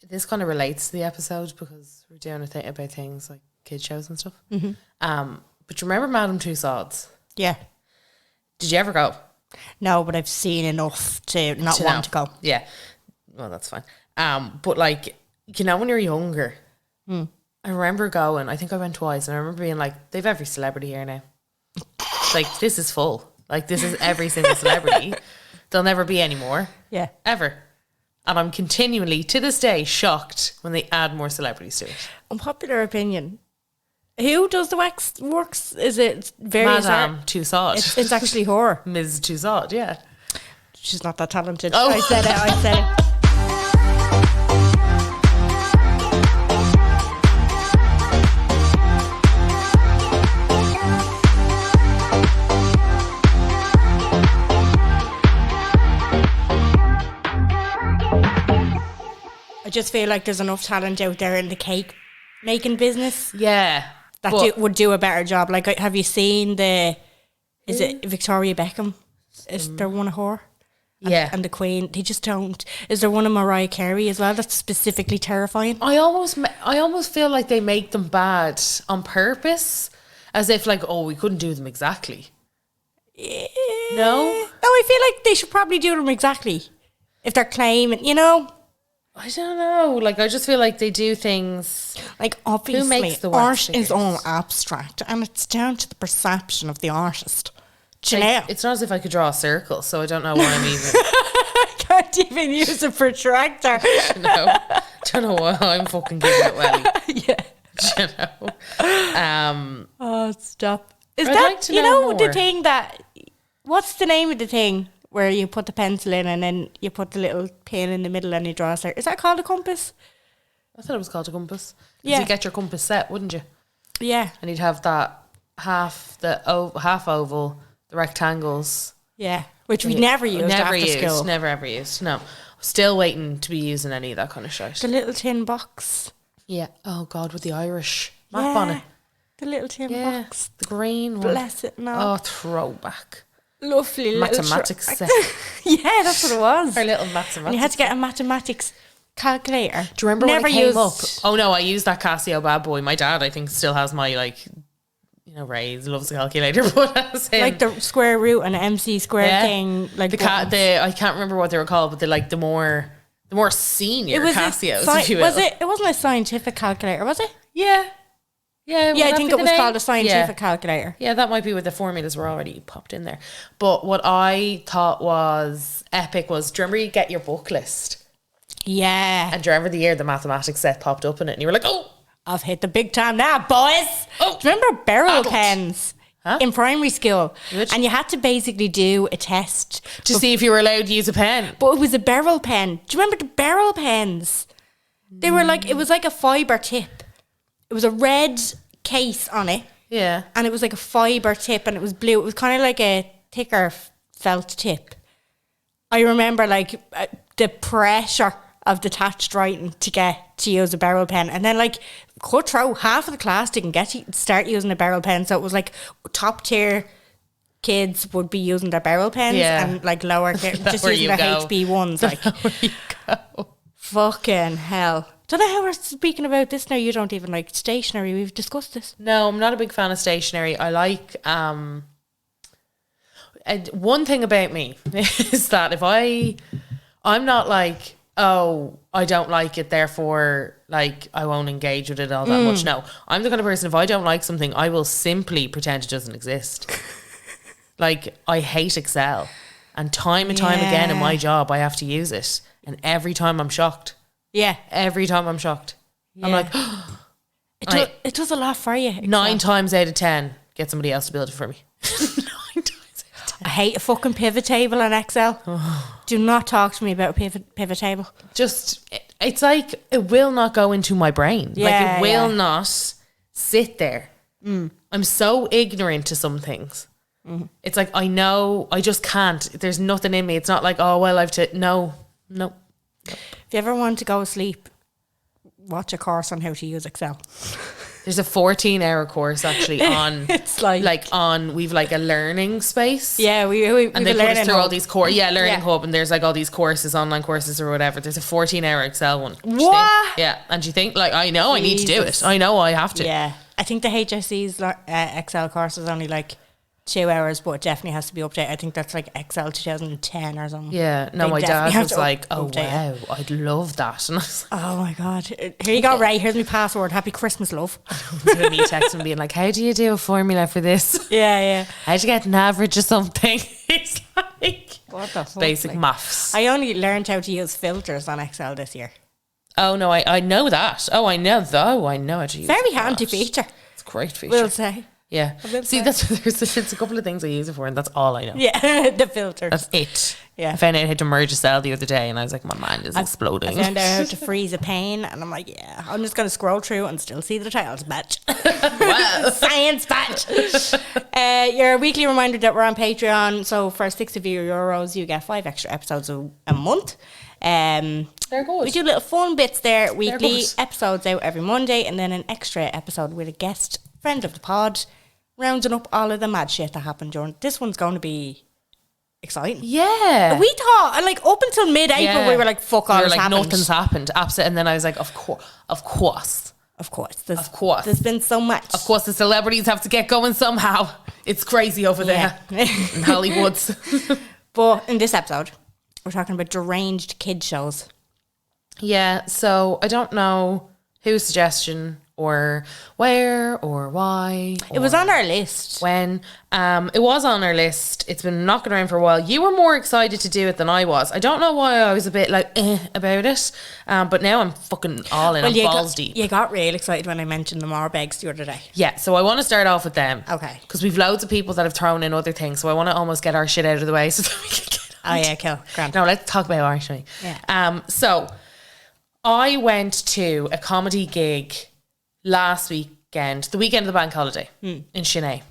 this kind of relates to the episode because we're doing a thing about things like kid shows and stuff. Mm-hmm. But you remember Madame Tussauds? Yeah. Did you ever go? No, but I've seen enough to not want to go. Yeah. Well, that's fine. But like, you know, when you're younger, I remember going, I think I went twice, and I remember being like, they've every celebrity here now. Like, this is full. Like, this is every single celebrity. There'll never be any more. Yeah. Ever. And I'm continually, to this day, shocked when they add more celebrities to it. Unpopular opinion. Who does the works? Is it various Madame Tussauds. It's actually her. Ms. Tussauds, yeah. She's not that talented. Oh. I said it. I just feel like there's enough talent out there in the cake making business. Yeah. That would do a better job. Like, have you seen is it Victoria Beckham? Is there one of her? Yeah. And the Queen. They just don't. Is there one of Mariah Carey as well that's specifically terrifying? I almost feel like they make them bad on purpose. As if like, oh, we couldn't do them exactly. Yeah. No? No, I feel like they should probably do them exactly. If they're claiming, you know? I don't know. Like, I just feel like they do things. Like, obviously, who makes the art is all abstract, and it's down to the perception of the artist. Do you know? It's not as if I could draw a circle, so I don't know what I'm even. I can't even use a protractor. Don't know why I'm fucking giving it well. Yeah. Do you know? Oh, stop. Is I'd that, like to know more. the thing that, what's the name of the thing where you put the pencil in and then you put the little pin in the middle and you draw a circle? Is that called a compass? I thought it was called a compass. Yeah. You'd get your compass set, wouldn't you? Yeah. And you'd have that half oval, the rectangles. Yeah. Which we never used after school. Never ever used. No. Still waiting to be using any of that kind of shit. The little tin box. Yeah. Oh God, with the Irish map on it. The little tin box. The green one. Bless it, no. Oh, throwback. Lovely little mathematics set. Yeah, that's what it was. Our little mathematics. And you had to get a mathematics calculator. Do you remember when it came up? Oh no, I used that Casio bad boy. My dad, I think, still has my, like, you know, Ray loves a calculator, but as in, like the square root and MC square thing. Like I can't remember what they were called, but the more senior Casios, if you will. It wasn't a scientific calculator, was it? Yeah. Yeah, I think it was called a scientific calculator. Yeah, that might be where the formulas were already popped in there. But what I thought was epic was, do you remember you get your book list? Yeah. And do you remember the year the mathematics set popped up in it and you were like, oh, I've hit the big time now, boys. Oh, do you remember barrel pens in primary school? And you had to basically do a test to see if you were allowed to use a pen. But it was a barrel pen. Do you remember the barrel pens? They were like, it was like a fibre tip. It was a red case on it. Yeah. And it was like a fibre tip and it was blue. It was kind of like a thicker felt tip. I remember like the pressure of detached writing to get to use a barrel pen. And then like cut through half of the class didn't get to start using a barrel pen. So it was like top tier kids would be using their barrel pens and like lower just using their HB ones. Like, where you go. Fucking hell. Don't know how we're speaking about this now. You don't even like stationery. We've discussed this. No, I'm not a big fan of stationery. I like one thing about me is that if I'm not like, oh, I don't like it, therefore like I won't engage with it all that much. No, I'm the kind of person, if I don't like something, I will simply pretend it doesn't exist. Like, I hate Excel, and time again in my job I have to use it, and every time I'm shocked. Yeah. Every time I'm shocked. Yeah. I'm like, it does a lot for you. Excel. 9 times out of 10, get somebody else to build it for me. 9 times out of 10. I hate a fucking pivot table in Excel. Do not talk to me about a pivot table. Just, it's like, it will not go into my brain. Yeah, like, it will not sit there. I'm so ignorant to some things. It's like, I know, I just can't. There's nothing in me. It's not like, oh, well, no. Nope. If you ever want to go to sleep, watch a course on how to use Excel. There's a 14-hour course actually on. It's we've like a learning space. Yeah, we and they put us through all these courses. Yeah, learning Yeah. hub, and there's like all these courses, online courses or whatever. There's a 14-hour Excel one. What? Yeah, and you think like, I know I need to do it. Jesus. I know I have to. Yeah, I think the HSC's Excel course is only like 2 hours, but it definitely has to be updated. I think that's like Excel 2010 or something. Yeah, no, They my definitely dad have was to like, "Oh update it. wow, I'd love that." And I was Oh my god! Here you go, Ray. Here's my password. Happy Christmas, love. like, me text him being like, "How do you do a formula for this? Yeah. How'd you get an average or something?" It's like What the fuck? basic like, maths. I only learned how to use filters on Excel this year. Oh no, I know that. Oh, I know though. I know how to use Very that. handy feature, It's a great feature. we'll say. Yeah. will See, say. there's a couple of things I use it for, and that's all I know. Yeah, the filters. That's it. Yeah. I found out how to merge a cell the other day, and I was like, my mind is exploding. I found out how to freeze a pane, and I'm like, yeah, I'm just going to scroll through and still see the titles, batch. Wow. Science batch. Your weekly reminder that we're on Patreon. So for €60, you get 5 extra episodes a month. They're good. We do little fun bits there weekly, good. episodes out every Monday, and then an extra episode with a guest friend of the pod, rounding up all of the mad shit that happened during. This one's going to be exciting. Yeah. We thought, like, up until mid-April, Yeah. we were like, fuck all We were has like, happened. nothing's happened. Absolutely. And then I was like, of course. Of course. Of course. There's been so much. Of course, the celebrities have to get going somehow. It's crazy over there in Hollywood's. But in this episode, we're talking about deranged kid shows. Yeah, so I don't know whose suggestion or where or why. It was on our list. When. It was on our list. It's been knocking around for a while. You were more excited to do it than I was. I don't know why I was a bit like about it, but now I'm fucking all in. I'm balls deep. You got real excited when I mentioned the Morbegs the other day. Yeah, so I want to start off with them. Okay. Because we've loads of people that have thrown in other things, so I want to almost get our shit out of the way so that we can get Oh, yeah, cool. Grand. No, let's talk about our shit. Yeah. So I went to a comedy gig last weekend, the weekend of the bank holiday in Chennai.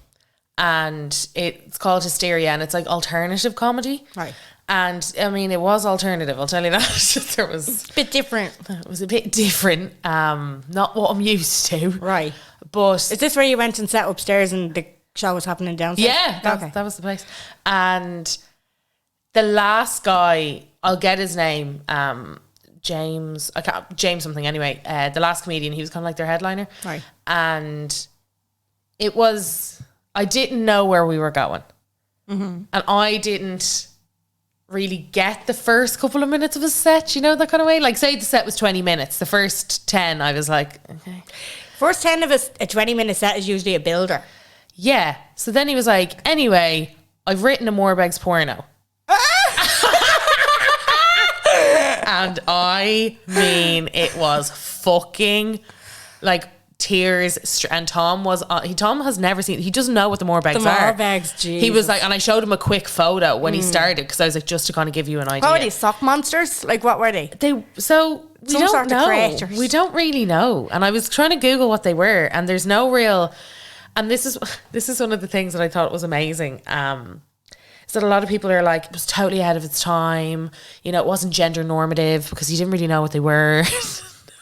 And it's called Hysteria, and it's like alternative comedy. Right. And I mean, it was alternative, I'll tell you that. There was, A bit different. it was a bit different. Not what I'm used to. Right. But Is this where you went and sat upstairs and the show was happening downstairs? yeah, Okay. that was the place. And the last guy, I'll get his name, James something anyway. The last comedian, he was kind of like their headliner. Right. And it was, I didn't know where we were going. Mm-hmm. And I didn't really get the first couple of minutes of a set, you know, that kind of way. Like, say the set was 20 minutes. The first 10, I was like, okay. First 10 of a 20-minute set is usually a builder. Yeah. So then he was like, anyway, I've written a Morbegs porno. And I mean, it was fucking like tears. And Tom has never seen, he doesn't know what the Morbegs are. Morbegs, Jesus. He was like, and I showed him a quick photo when he started, because I was like, just to kind of give you an idea. What were they, sock monsters? Like, what were they? We Some don't sort of know. creators. We don't really know. And I was trying to Google what they were, and there's no real. And this is one of the things that I thought was amazing. Is that a lot of people are like, it was totally ahead of its time. You know, it wasn't gender normative because you didn't really know what they were.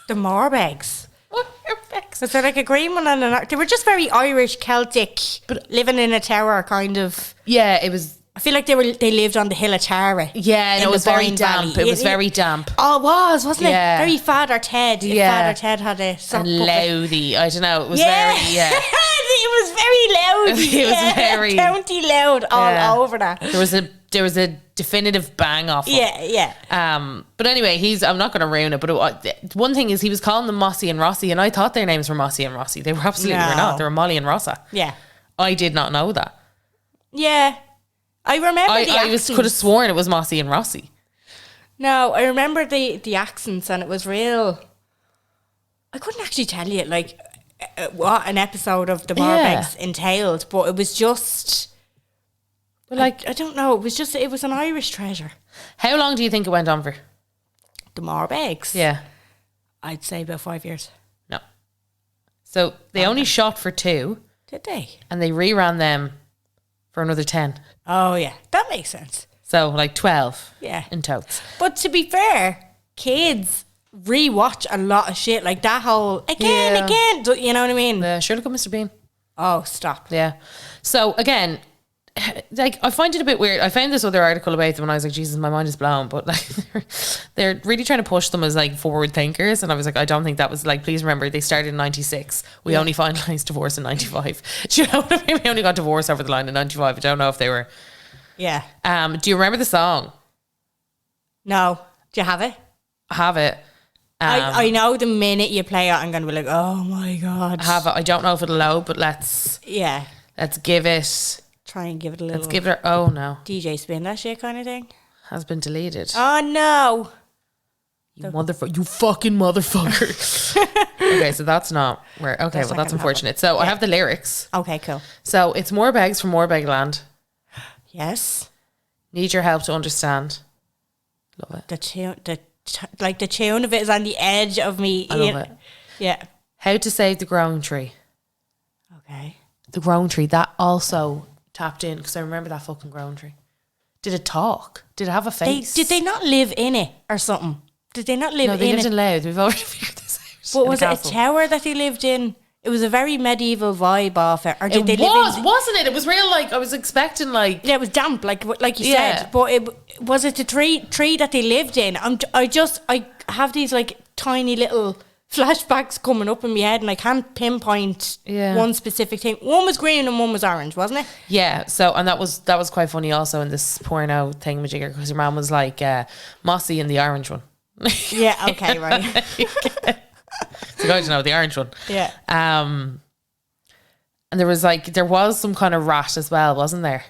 The Morbegs. Morbegs. Was there like a green one and an... They were just very Irish, Celtic, but living in a tower kind of... Yeah, it was. I feel like they lived on the hill of Tara. Yeah, and in it was the very Boyne damp. Valley. It was very damp. Oh, it was, wasn't Yeah. it? Very Father Ted. If Yeah. Father Ted had a sock And puppet. loudy. I don't know. It was Yeah. very, yeah. It was very loud. It was very- county loud all Yeah. over that. There was a definitive bang off. Yeah. But anyway, I'm not going to ruin it. But one thing is, he was calling them Mossy and Rossi, and I thought their names were Mossy and Rossi. They were absolutely were not. They were Molly and Rossa. Yeah. I did not know that. Yeah. I remember the I accents. could have sworn it was Mossy and Rossi. No, I remember the accents, and it was real. I couldn't actually tell you like what an episode of the Morbegs entailed, but it was just. But like, I don't know. It was an Irish treasure. how long do you think it went on for? The Morbegs. Yeah. I'd say about 5 years. No. So they only shot for 2, Did they? and they reran them for another 10. Oh yeah, that makes sense. So like 12. Yeah. In totes. But to be fair, kids rewatch a lot of shit like that whole again. You know what I mean? Sherlock and Mr. Bean. Oh, stop. Yeah. So again, like I find it a bit weird. I found this other article about them and I was like, Jesus, my mind is blown. But like they're really trying to push them as like forward thinkers. And I was like, I don't think that was like, please remember they started in 96. We only finalised divorce in 95. Do you know what I mean? We only got divorced over the line in 95. I don't know if they were. Yeah. Do you remember the song? No. Do you have it? I have it. I know the minute you play it, I'm going to be like, oh my God. I have it. I don't know if it'll load, but let's give it. Try and give it a little. Let's give it. Oh no. DJ spin that shit kind of thing. Has been deleted. Oh no. You motherfucker. You fucking motherfucker. Okay, so that's not where. Okay, well that's unfortunate. So I have the lyrics. Okay, cool. So it's Morbegs from Morbegland. Yes. Need your help to understand. Love it. The tune of it is on the edge of me. I love it. Yeah. How to save the growing tree. Okay. The growing tree, that also tapped in because I remember that fucking growing tree. Did it talk? Did it have a face? Did they not live in it or something? Did they not live in it? No, they lived in Loud. We've already figured this out. But was it a tower that they lived in? It was a very medieval vibe off it. Or did they live in... wasn't it? It was real, like, I was expecting, like... Yeah, it was damp, like you said. But was it the tree that they lived in? I have these, like, tiny little flashbacks coming up in my head and I can't pinpoint one specific thing. One was green and one was orange, wasn't it? Yeah, so, and that was quite funny also in this porno thingamajigger because your mum was like Mossy in the orange one. Yeah, okay, right. So going to know the orange one. Yeah. And there was some kind of rat as well, wasn't there?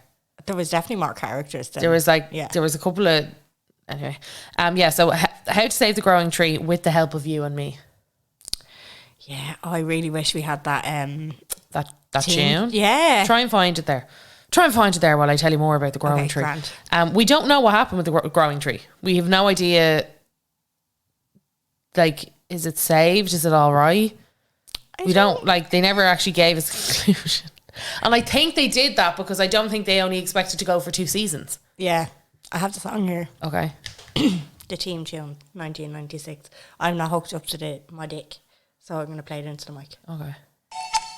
There was definitely more characters. There was there was a couple of, anyway. So how to save the growing tree with the help of you and me. Yeah, I really wish we had that that tune. Yeah. Try and find it there. While I tell you more about the growing tree. Grand. We don't know what happened with the growing tree. We have no idea. Like, is it saved? Is it all right? We don't like. They never actually gave us a conclusion, and I think they did that because I don't think they only expected to go for 2 seasons. Yeah, I have the song here. Okay. The team tune, 1996. I'm not hooked up to my dick. So I'm going to play it into the mic. Okay.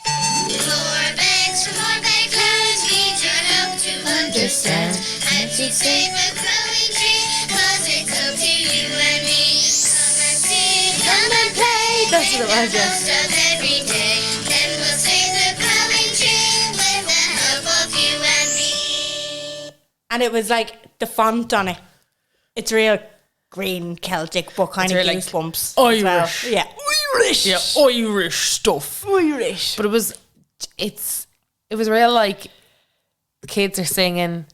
Morbegs from Morbegland need your help to understand and to save the growing tree, 'cause it's up to you and me. Come and see, come and play. That's what it was, yeah. Most of every day. Then we'll save the growing tree with the help of you and me. And it was like the font on it. It's real green Celtic, but kind of goosebumps. Irish. Well. Yeah. Irish. Yeah, Irish stuff. Irish. But it was real, like, the kids are singing.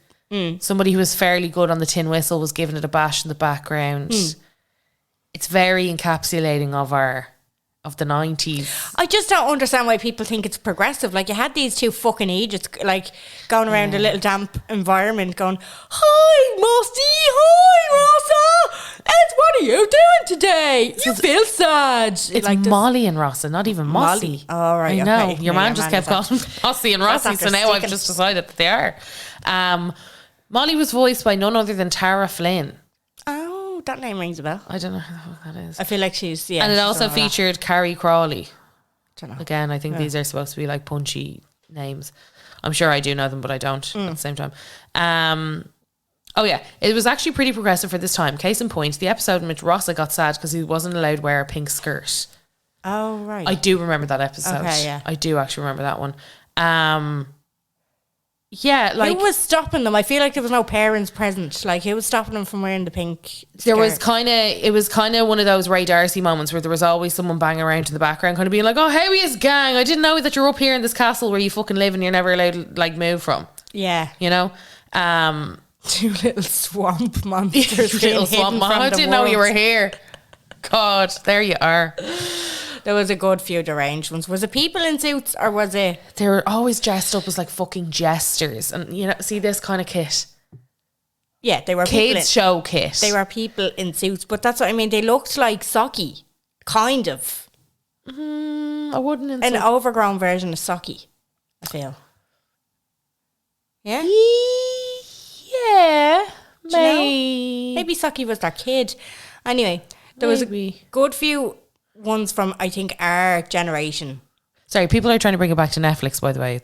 Somebody who was fairly good on the tin whistle was giving it a bash in the background. It's very encapsulating of the 90s. I just don't understand why people think it's progressive. Like, you had these 2 fucking idiots, like, going around a little damp environment going, hi, Mossy, hi, Rosa, what are you doing today? You feel sad. It's like Molly and Rossa, not even Mossy. Oh, right, I know. okay. Your man just kept calling Mossy and Rossi, so now I've just decided that they are. Molly was voiced by none other than Tara Flynn. Oh, that name rings a bell. I don't know who that is. I feel like she's, and it also featured Carrie Crawley. Don't know. Again, I think these are supposed to be like punchy names. I'm sure I do know them, but I don't at the same time. Oh yeah, it was actually pretty progressive for this time. Case in point, the episode in which Rossa got sad because he wasn't allowed to wear a pink skirt. Oh, right. I do remember that episode. Okay, yeah. I do actually remember that one. Yeah, like, who was stopping them? I feel like there was no parents present. Like, who was stopping them from wearing the pink skirt? It was kind of one of those Ray Darcy moments where there was always someone banging around in the background kind of being like, oh, how is gang? I didn't know that you're up here in this castle where you fucking live and you're never allowed to, like, move from. Yeah. You know? 2 little swamp monsters. Little swamp monsters. I didn't know you were here. God, there you are. There was a good few deranged ones. Was it people in suits or was it? They were always dressed up as like fucking jesters, and you know, see this kind of kit. Yeah, they were kids show kit. They were people in suits, but that's what I mean. They looked like Socky, kind of. I wouldn't. An overgrown version of Socky, I feel. Yeah. Yeah. Maybe Socky was their kid. Anyway. There was a Maybe. good few ones from, I think, our generation. Sorry, people are trying to bring it back to Netflix, by the way.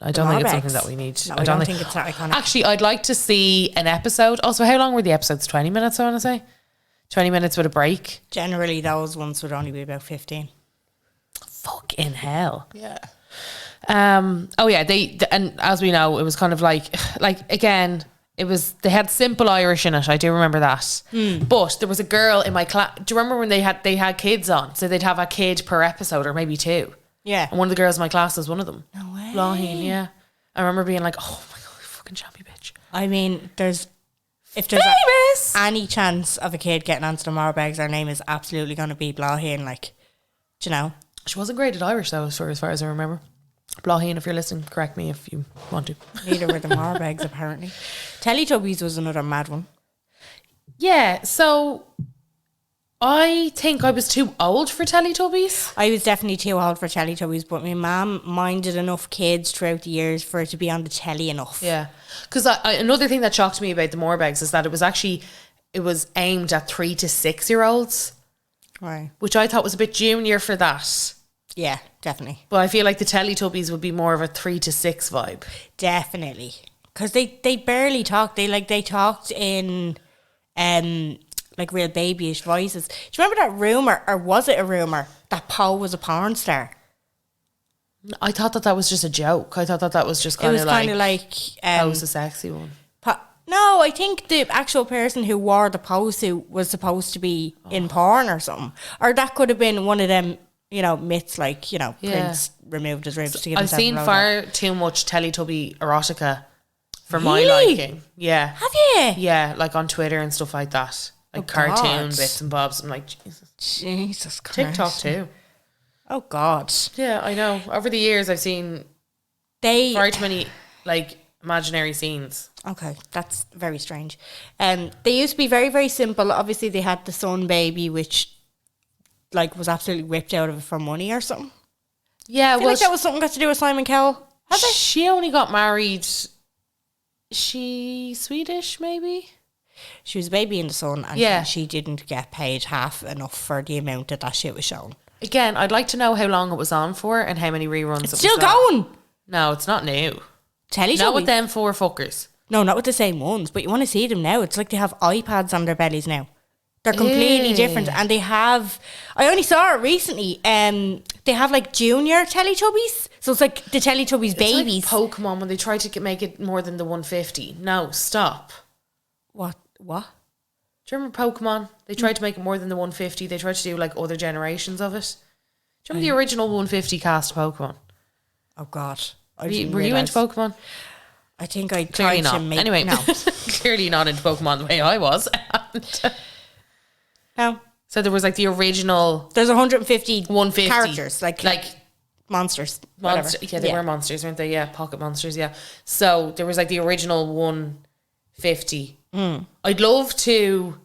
I don't think it's Morbegs. something that we need. No, I don't think it's that iconic. Actually, I'd like to see an episode. Also, how long were the episodes? 20 minutes, I want to say. 20 minutes with a break. Generally, those ones would only be about 15. Fucking hell. Yeah. Oh yeah, and as we know, it was kind of like again, they had simple Irish in it. I do remember that. But there was a girl in my class. Do you remember when they had kids on? So they'd have a kid per episode, or maybe two. Yeah. And one of the girls in my class was one of them. No way. Blaheen, yeah. I remember being like, oh my god, fucking champy bitch. I mean, if there's Famous. any chance of a kid getting onto the Morbegs, our name is absolutely going to be Blaheen. Like, do you know? She wasn't great at Irish though, as far as I remember. Blaheen, if you're listening, correct me if you want to. Neither were the Morbegs, apparently. Teletubbies was another mad one. Yeah, so I think I was too old for Teletubbies. I was definitely too old for Teletubbies, but my mum minded enough kids throughout the years for it to be on the telly enough. Yeah, because another thing that shocked me about the Morbegs is that it was aimed at 3 to 6 year olds, Right. which I thought was a bit junior for that. Yeah, definitely. But I feel like the Teletubbies would be more of a 3 to 6 vibe. Definitely. Because they barely talked. They talked in like real babyish voices. Do you remember that rumour, or was it a rumour, that Poe was a porn star? I thought that was just a joke. I thought that was just It kind was of kind of like, like Poe's a sexy one. no, I think the actual person who wore the Poe suit was supposed to be in porn or something. Or that could have been one of them, myths, like, Yeah. Prince removed his ribs to give I've himself seen a far too much Teletubby erotica for my Really? liking. Yeah. Have you? Yeah, like on Twitter and stuff like that. Like cartoon God. bits and bobs. I'm like, Jesus. Jesus Christ. TikTok too. Oh, God. Yeah, I know. Over the years, I've seen They... far too many, like, imaginary scenes. Okay, that's very strange. They used to be very, very simple. Obviously, they had the son baby, which, like, was absolutely whipped out of it for money or something. Yeah, I feel like that was something got to do with Simon Cowell. Has it? she only got married. Is she Swedish, maybe? She was a baby in the sun, and Yeah. she didn't get paid half enough for the amount that shit was shown. Again, I'd like to know how long it was on for and how many reruns it was Still on. going. No, it's not new. Teletubbies. Not with them 4 fuckers. No, not with the same ones, but you want to see them now. It's like they have iPads on their bellies now. They're completely different, and they have... I only saw it recently. They have like junior Teletubbies, so it's like the Teletubbies babies. It's like Pokemon when they try to make it more than the 150. No, stop. What? Do you remember Pokemon? They tried to make it more than the 150. They tried to do like other generations of it. Do you remember the original 150 cast of Pokemon? Oh God! Were you into Pokemon? I think I Clearly tried not. to make... Anyway, No. clearly not into Pokemon the way I was. No. So there was like the original There's 150 150 characters, like monsters. monster. Whatever. Yeah, they were monsters, weren't they? Yeah, pocket monsters. Yeah. So there was like the original 150. I'd love to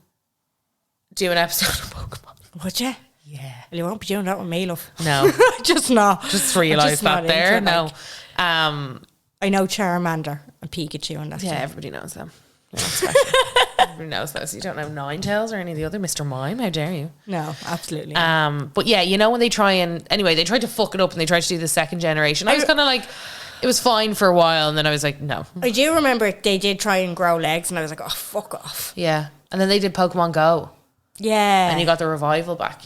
do an episode of Pokemon. Would you? Yeah. Well, you won't be doing that with me, love. No. Just not. Just realised that not there. into it, No. like. I know Charmander and Pikachu and that's Yeah, it. everybody knows them. You're not special. Everybody knows those. You don't know Ninetales or any of the other Mr. Mime. How dare you? No, absolutely. But yeah, when they they tried to fuck it up and they tried to do the second generation. I was kind of like, it was fine for a while, and then I was like, no. I do remember they did try and grow legs, and I was like, oh, fuck off. Yeah. And then they did Pokemon Go, Yeah. and you got the revival back,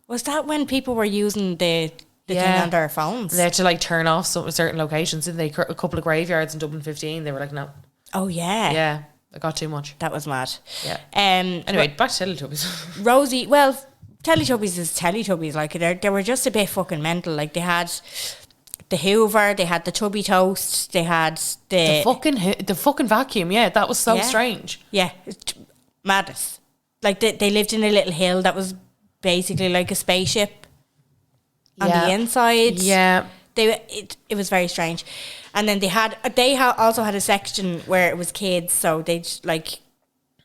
Was that when people were using the thing on their phones? They had to like turn off certain locations, didn't they? A couple of graveyards in Dublin 15. They were like, no. Oh, yeah. Yeah. It got too much. That was mad. Yeah. Anyway, back to Teletubbies. Rosie, well, Teletubbies is Teletubbies. Like, they were just a bit fucking mental. Like, they had the Hoover, they had the Chubby Toast, they had the fucking vacuum. Yeah, that was so strange. Yeah, it's madness. Like, they lived in a little hill that was basically like a spaceship on the inside. Yeah. It was very strange. And then they also had a section where it was kids, so they'd like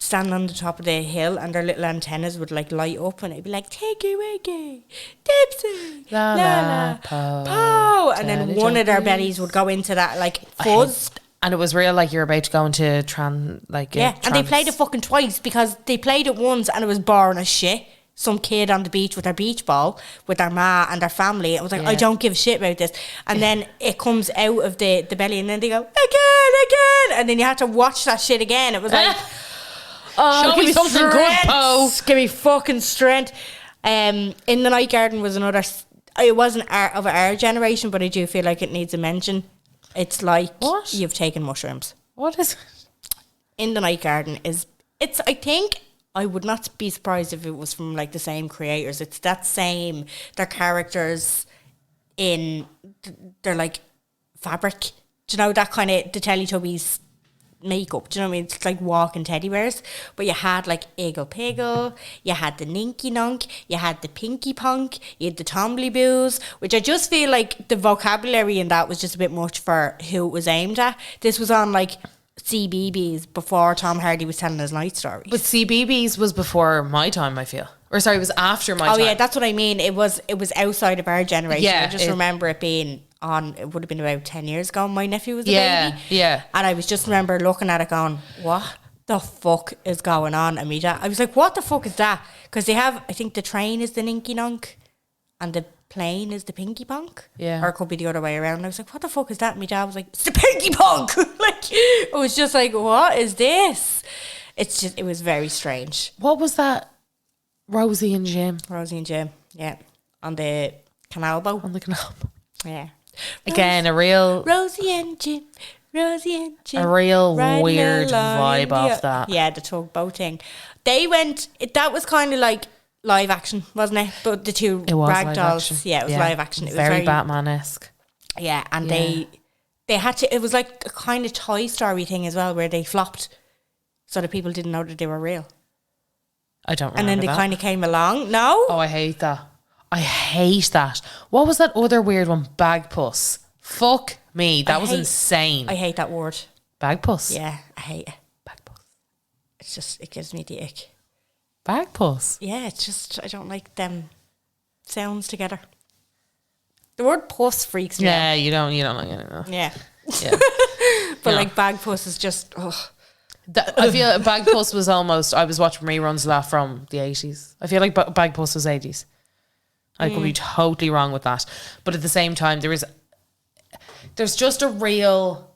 stand on the top of the hill and their little antennas would like light up and it'd be like Tiggy Wiggy, Dipsy, La la, po, and then one of their bellies would go into that like fuzz. And it was real like you're about to go into and they played it fucking twice because they played it once and it was boring as shit. some kid on the beach with their beach ball with their ma and their family. I was like, Yeah. I don't give a shit about this. And then it comes out of the belly, and then they go again, and then you have to watch that shit again. It was like, oh, Show give me something good, strength. Poe. Give me fucking strength. In the Night Garden was another. It wasn't of our generation, but I do feel like it needs a mention. It's like What? you've taken mushrooms. What is it? In the Night Garden it's I think I would not be surprised if it was from like the same creators. It's that same, their characters they're like fabric. Do you know that kind of the Teletubbies makeup? Do you know what I mean? It's like walking teddy bears. But you had like Eagle Piggle, you had the Ninky Nunk, you had the Pinky Punk, you had the Tombly Boos, which I just feel like the vocabulary in that was just a bit much for who it was aimed at. This was on like CBeebies before Tom Hardy was telling his night stories. But CBeebies was before my time, I feel. Or sorry, it was after my Oh time. yeah, that's what I mean. It was outside of our generation. Yeah, I just remember it being on. It would have been about 10 years ago. My nephew was a baby. Yeah. And I was just remember looking at it, going, "What the fuck is going on?" And I was like, "What the fuck is that?" Because they have, I think the train is the Ninky Nunk, and the plane is the Pinky Punk. Yeah. Or it could be the other way around. I was like, "What the fuck is that?" And my dad was like, "It's the Pinky Punk." Like it was just like, "What is this?" It was very strange. What was that? Rosie and Jim Rosie and Jim, yeah, on the canal boat. on the canal. Yeah. Again, a real Rosie and Jim. A real riding weird along vibe in the- off that. Yeah, the tugboat thing. They went. That was kind of like live action, wasn't it? But the two It was rag live dolls. action. Yeah, it was live action. It was very Batman-esque. Yeah, and Yeah. they had to. It was like a kind of Toy Story thing as well, where they flopped, so that people didn't know that they were real. I don't remember And then they that. kind of came along. No, Oh, I hate that. I hate that. What was that other weird one? Bagpuss. Fuck me. That was insane. I hate that word. Bagpuss. Yeah, I hate it. Bagpuss. It's just it gives me the ick. Bagpuss. Yeah, it's just I don't like them sounds together. The word puss freaks me out. Yeah, you don't like it. No. Yeah. Yeah. But No. like bag puss is just I feel Bagpuss was almost. I was watching reruns of that from the 80s. I feel like Bagpuss was 80s. I could be totally wrong with that, but at the same time, there's just a real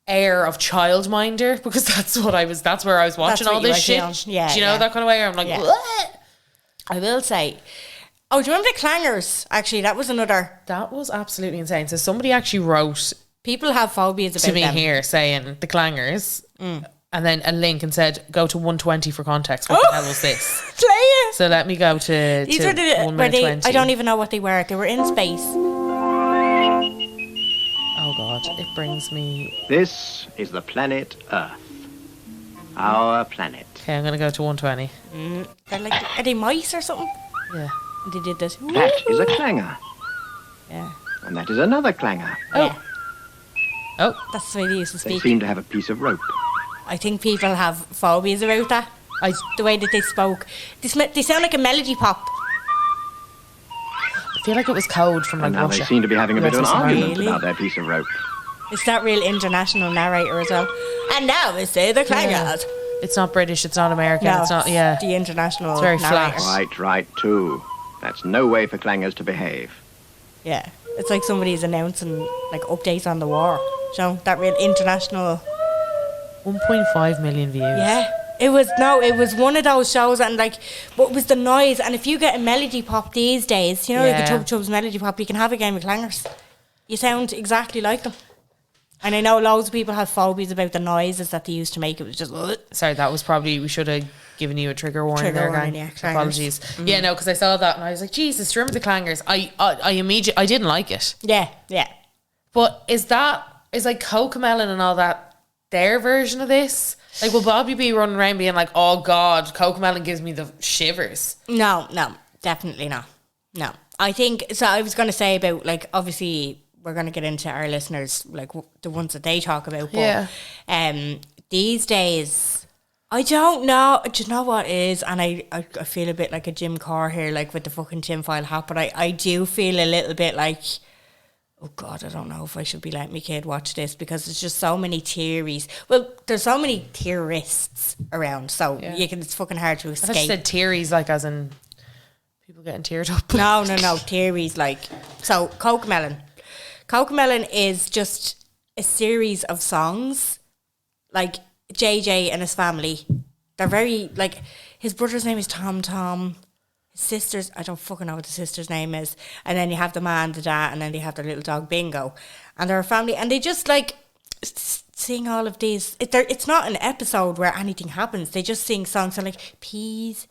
air of childminder because that's where I was watching what all you this were shit. feeling. Yeah, do you know yeah. that kind of way? I'm like, Yeah. what? I will say. Oh, do you remember the clangers? Actually, that was another. That was absolutely insane. So somebody actually wrote People have phobias about to me them. here saying the clangers, and then a link and said go to 120 for context. What the hell was this? Play it. So let me go to These were the 1 where minute they. 20. I don't even know what they were. They were in space. Oh God, it brings me. This is the planet Earth. Our planet. Okay, I'm gonna go to 120. They're like, are they mice or something? Yeah. And they did this. That is a clanger. Yeah. And that is another clanger. Yeah. Oh, That's the way they used to They speak. seem to have a piece of rope. I think people have phobias about that. The way that they spoke. They sound like a melody pop. I feel like it was code from like And now they Russia. seem to be having a bit of an Yes, argument really? about their piece of rope. It's that real international narrator as well. And now we say the clangers. It's not British. It's not American. No, it's not. Yeah. the international It's very narrator. flat. Right, too. That's no way for clangers to behave. Yeah. It's like somebody's announcing like updates on the war. So that real international. 1.5 million views. Yeah. It was one of those shows, and like, what was the noise? And if you get a melody pop these days, you know, like a Yeah. Tub Tubs melody pop, you can have a game of clangers. You sound exactly like them. And I know loads of people have phobias about the noises that they used to make. It was just Sorry, that was probably, we should have given you a trigger warning Trigger there, warning, gang. yeah, clangers. Apologies. Yeah, no, because I saw that and I was like, Jesus, do you remember the clangers? I immediately, I didn't like it. yeah. But is like Cocomelon and all that their version of this? Like, will Bobby be running around being like, oh God, Cocomelon gives me the shivers? No, definitely not. No, I think so. I was going to say about like obviously we're going to get into our listeners like the ones that they talk about. But, these days, I don't know. Do you know what it is? And I feel a bit like a Jim Carr here, like with the fucking tinfoil hat. But I do feel a little bit like oh God, I don't know if I should be letting my kid watch this because there's just so many theories. Well, there's so many theorists around, so it's fucking hard to I escape. thought you said tearies, like as in people getting teared up. No, theories like, so Cocomelon. Cocomelon is just a series of songs, like JJ and his family. They're very, like, his brother's name is Tom Tom. Sisters, I don't fucking know what the sister's name is, and then you have the man, the dad, and then they have their little dog Bingo, and they're a family, and they just like sing all of these. It's not an episode where anything happens. They just sing songs so like peas,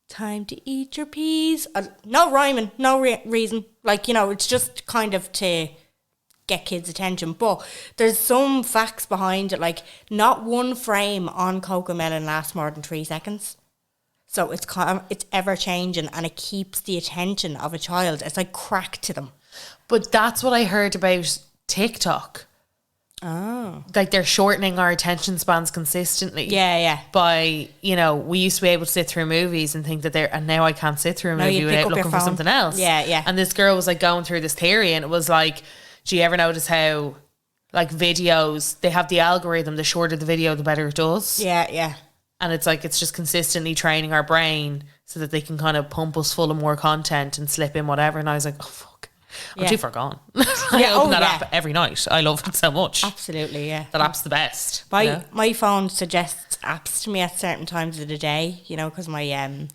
time to eat your peas. No rhyming, no reason. Like, you know, it's just kind of to get kids' attention. But there's some facts behind it. Like, not one frame on Cocomelon lasts more than 3 seconds. So it's ever changing, and it keeps the attention of a child. It's like crack to them. But that's what I heard about TikTok. Oh. Like, they're shortening our attention spans consistently. Yeah. By, you know, we used to be able to sit through movies and think that and now I can't sit through a movie you pick without up your looking for phone. something else. Yeah. And this girl was like going through this theory, and it was like, do you ever notice how, like, videos, they have the algorithm, the shorter the video, the better it does? Yeah. And it's like, it's just consistently training our brain so that they can kind of pump us full of more content and slip in whatever. And I was like, oh, fuck. I'm too far gone. I open that app every night. I love it so much. Absolutely, yeah. That app's the best. My phone suggests apps to me at certain times of the day, you know, because my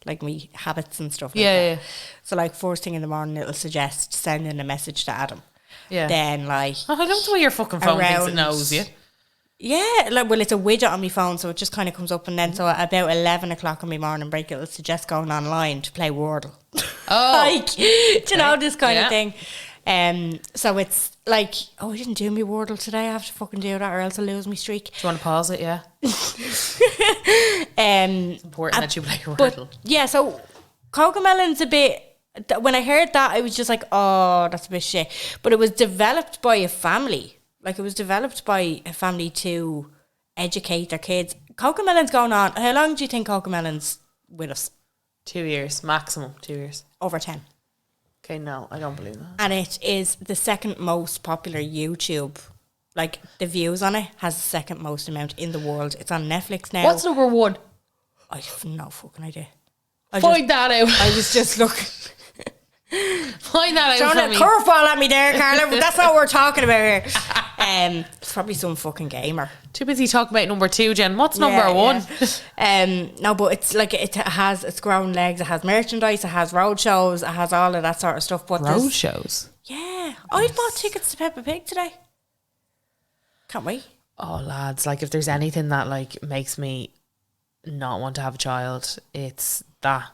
like my habits and stuff like that. Yeah. So like first thing in the morning, it'll suggest sending a message to Adam. Yeah. Then like I don't know the way your fucking phone thinks it knows you. Yeah, like, well, it's a widget on my phone, so it just kind of comes up, and then so at about 11 o'clock on my morning break, it'll suggest going online to play Wordle. Oh, like, do you know, this kind of thing. So it's like, oh, I didn't do my Wordle today. I have to fucking do that, or else I'll lose my streak. Do you want to pause it? Yeah. It's important that you play your But Wordle. yeah, so Cocomelon's a bit. When I heard that, I was just like, oh, that's a bit shit. But it was developed by a family. Like, it was developed by a family to educate their kids. Cocomelon's going on. How long do you think Cocomelon's with us? 2 years, maximum 2 years. Over 10. Okay, no, I don't believe that. And it is the second most popular YouTube. Like, the views on it has the second most amount in the world. It's on Netflix now. What's number one? I have no fucking idea. Find that out. I was just looking. Find that out Throwing for a me. curveball at me there, Carla, but that's not what we're talking about here. It's probably some fucking gamer. Too busy talking about number 2, Jen. What's number one? Yeah. No, but it's like it's grown legs. It has merchandise. It has road shows. It has all of that sort of stuff. But Road shows. yeah, I bought tickets to Peppa Pig today. Can't wait. Oh, lads, like, if there's anything that, like, makes me not want to have a child, it's that.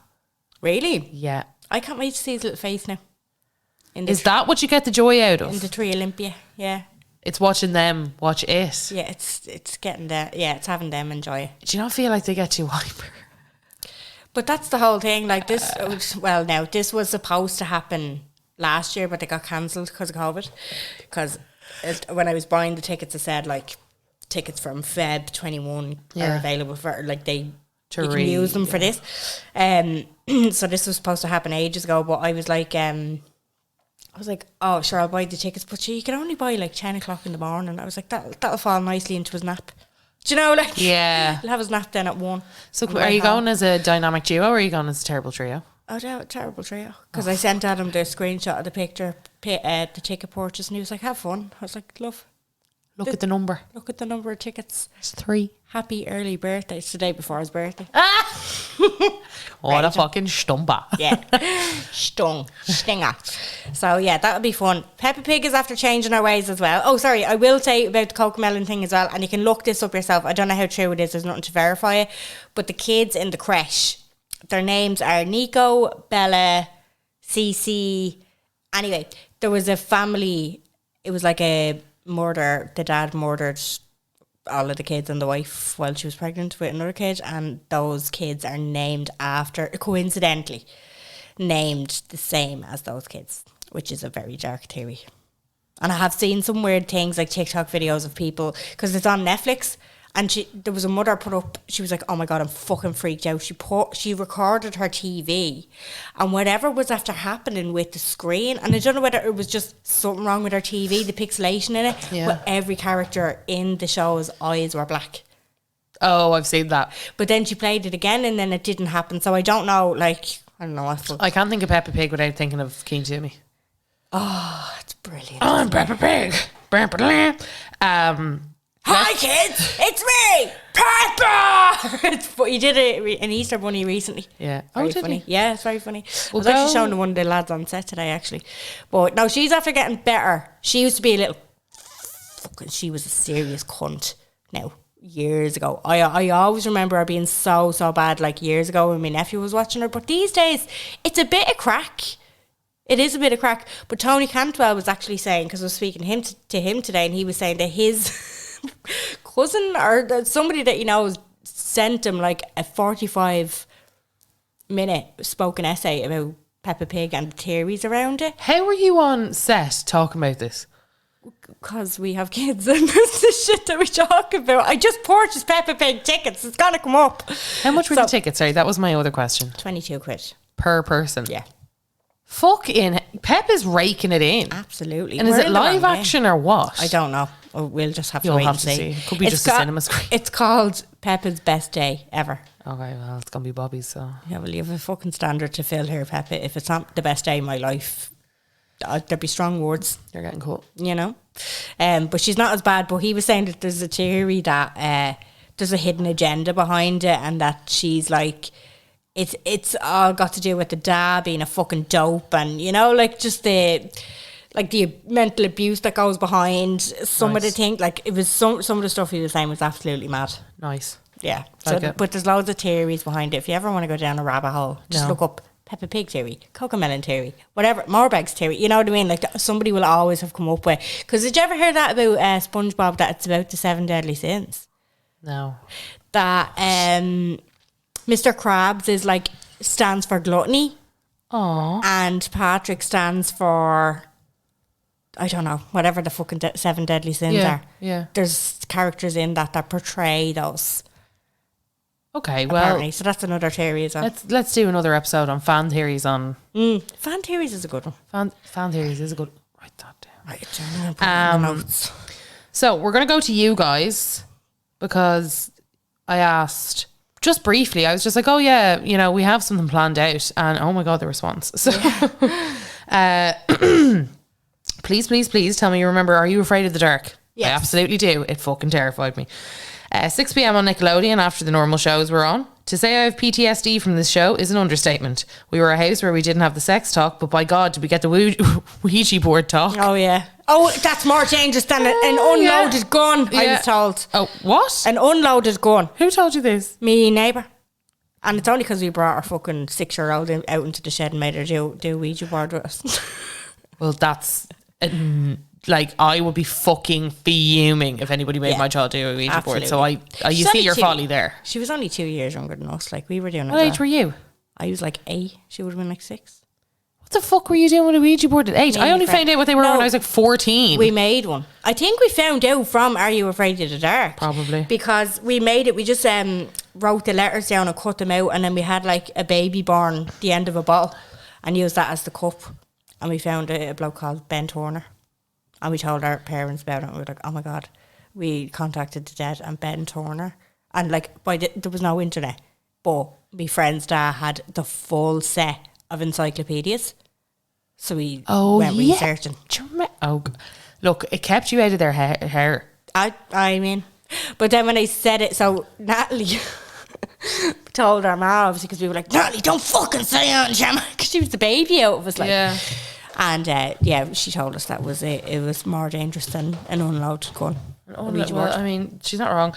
Really? Yeah. I can't wait to see his little face now. Is that what you get the joy out in of? the Tree Olympia? Yeah. It's watching them watch it. Yeah, it's getting there. Yeah, it's having them enjoy it. Do you not feel like they get too hyper? But that's the whole thing. Like this, well, now this was supposed to happen last year, but they got cancelled because of COVID. Because when I was buying the tickets, it said like tickets from Feb 21 are available for like you can use them for this. So this was supposed to happen ages ago, but I was like, oh, sure, I'll buy the tickets, but you can only buy like 10 o'clock in the morning. I was like, that'll fall nicely into his nap. Do you know, like, Yeah. he'll have his nap then at 1. So are you going as a dynamic duo or are you going as a terrible trio? Oh, terrible trio. Because I sent Adam the screenshot of the picture, the ticket purchase, and he was like, have fun. I was like, love. Look at the number. Look at the number of tickets. It's 3. Happy early birthday. It's the day before his birthday. What a fucking stumper. Yeah. Stinger. So yeah, that would be fun. Peppa Pig is after changing our ways as well. Oh, sorry, I will say about the Cocomelon thing as well, and you can look this up yourself. I don't know how true it is, there's nothing to verify it. But the kids in the creche, their names are Nico, Bella, Cece. Anyway, there was a family, it was like a murder. The dad murdered all of the kids and the wife while she was pregnant with another kid, and those kids are named after, coincidentally, named the same as those kids, which is a very dark theory. And I have seen some weird things like TikTok videos of people, because it's on Netflix, And there was a mother put up, she was like, oh my God, I'm fucking freaked out. She recorded her TV and whatever was after happening with the screen, and I don't know whether it was just something wrong with her TV, the pixelation in it, but every character in the show's eyes were black. Oh, I've seen that. But then she played it again and then it didn't happen. So I don't know, like, I don't know. I can't think of Peppa Pig without thinking of Keen Timmy. Oh, it's brilliant. I'm Peppa Pig. Hi kids, it's me, Peppa. You did an Easter Bunny recently. Yeah. Very did funny. you? Yeah, it's very funny. I was Well, actually showing one of the lads on set today, actually. But no, she's after getting better. She used to be a little she was a serious cunt now. Years ago. I always remember her being so bad, like years ago when my nephew was watching her. But these days, it's a bit of crack. It is a bit of crack. But Tony Cantwell was actually saying, because I was speaking to him today, and he was saying that his cousin or somebody that sent him like a 45-minute spoken essay about Peppa Pig and the theories around it. How were you on set talking about this? Because we have kids and that's the shit that we talk about. I just purchased Peppa Pig tickets. It's gonna come up. How much were the tickets? Sorry, that was my other question. 22 quid. Per person? Yeah. Fucking Peppa's raking it in. Absolutely. And is it live action or what? I don't know. We'll just have to You'll wait have and to see. see. Could be just a cinema screen. It's called Peppa's Best Day Ever. Okay, well, it's going to be Bobby's, so... Yeah, well, you have a fucking standard to fill here, Peppa. If it's not the best day of my life, there'd be strong words. You're getting caught. But she's not as bad. But he was saying that there's a theory that there's a hidden agenda behind it, and that she's like, it's all got to do with the dad being a fucking dope, and like just the mental abuse that goes behind some of the things. Like it was some of the stuff he was saying was absolutely mad. Nice. Yeah. But there's loads of theories behind it. If you ever want to go down a rabbit hole, just look up Peppa Pig theory, Cocomelon theory, whatever, Morbegs theory. You know what I mean? Like somebody will always have come up with. Because did you ever hear that about SpongeBob, that it's about the 7 deadly sins? No. That Mr. Krabs stands for gluttony. Aww. And Patrick stands for, I don't know, whatever the fucking 7 deadly sins are. Yeah. There's characters in that portray those. Okay, well, Apparently. So that's another theory as well. let's do another episode on fan theories on... Fan theories is a good one. Fan theories is a good... Write that down. Right, I'm gonna put notes. So we're going to go to you guys because I asked... Just briefly, I was just like, oh yeah, we have something planned out. And oh my God, the response. So please tell me you remember, are you afraid of the dark? Yes. I absolutely do. It fucking terrified me. 6 p.m. on Nickelodeon after the normal shows were on. To say I have PTSD from this show is an understatement. We were a house where we didn't have the sex talk, but by God, did we get the Ouija board talk? Oh yeah. Oh, that's more dangerous than an unloaded gun, I was told. Oh, what? An unloaded gun. Who told you this? Me neighbour. And it's only because we brought our fucking 6-year-old out into the shed and made her do a Ouija board with us. Well, that's... I would be fucking fuming if anybody made my child do a Ouija board. So you see your folly there. She was only 2 years younger than us. Like we were doing it. What age were you? I was like 8. She would have been like 6. What the fuck were you doing with a Ouija board at 8? I only found out what they were when I was like 14. We made one. I think we found out from Are You Afraid of the Dark? Probably. Because we made it. We just wrote the letters down and cut them out, and then we had like a baby born at the end of a bottle and used that as the cup. And we found a bloke called Ben Turner. And we told our parents about it, and we were like, oh my God. We contacted the dead and Ben Turner. And there was no internet. But my friend's dad had the full set of encyclopedias. So we went researching. Look, it kept you out of their hair. I mean. But then when I said it, so Natalie told our mom, obviously, because we were like, Natalie, don't fucking say it, because she was the baby out of us. Yeah. And she told us that it was more dangerous than an unloaded gun. I mean, she's not wrong.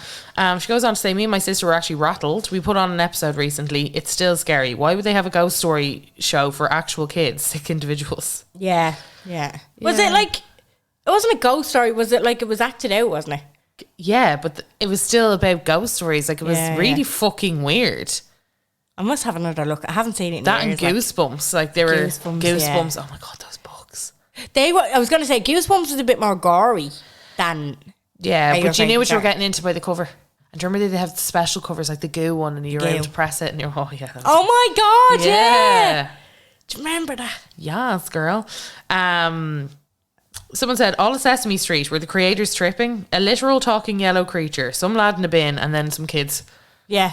She goes on to say, me and my sister were actually rattled. We put on an episode recently. It's still scary. Why would they have a ghost story show for actual kids, sick individuals? Yeah. Was it like, it wasn't a ghost story, was it like it was acted out, wasn't it? Yeah, but it was still about ghost stories. Like it was really fucking weird. I must have another look. I haven't seen it in that years, and Goosebumps. Like they were Goosebumps. Yeah. Oh my God, those books. I was going to say Goosebumps was a bit more gory than... Yeah, but you knew what you were getting into by the cover. And do you remember they have special covers like the goo one, and you're able to press it, and you're Oh my God, yeah. Do you remember that? Yes, girl. Someone said all of Sesame Street were the creators tripping, a literal talking yellow creature, some lad in a bin, and then some kids. Yeah.